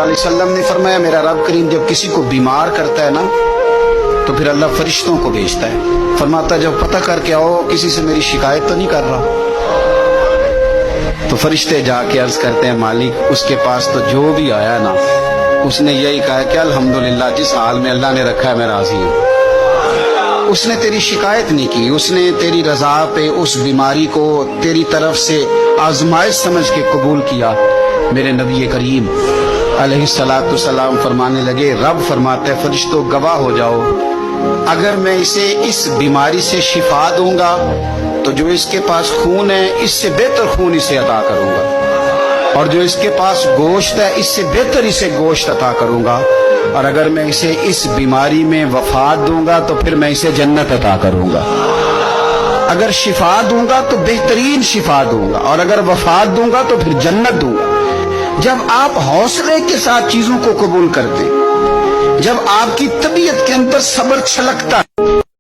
اللہ علیہ وسلم نے فرمایا میرا رب کریم جب کسی کو بیمار کرتا ہے نا تو پھر اللہ فرشتوں کو بھیجتا ہے، فرماتا ہے جب پتہ کر کے آؤ کسی سے میری شکایت تو نہیں کر رہا۔ تو فرشتے جا کے عرض کرتے ہیں مالک اس کے پاس تو جو بھی آیا نا اس نے یہی کہا کہ الحمدللہ جس حال میں اللہ نے رکھا ہے میں راضی ہوں۔ اس نے تیری شکایت نہیں کی، اس نے تیری رضا پہ اس بیماری کو تیری طرف سے آزمائش سمجھ کے قبول کیا۔ میرے نبی کریم علیہ الصلوۃ والسلام فرمانے لگے، رب فرماتا ہے فرشتوں گواہ ہو جاؤ، اگر میں اسے اس بیماری سے شفا دوں گا تو جو اس کے پاس خون ہے اس سے بہتر خون اسے عطا کروں گا، اور جو اس کے پاس گوشت ہے اس سے بہتر اسے گوشت عطا کروں گا، اور اگر میں اسے اس بیماری میں وفات دوں گا تو پھر میں اسے جنت عطا کروں گا۔ اگر شفا دوں گا تو بہترین شفا دوں گا، اور اگر وفات دوں گا تو پھر جنت دوں گا۔ جب آپ حوصلے کے ساتھ چیزوں کو قبول کرتے، جب آپ کی طبیعت کے اندر صبر چھلکتا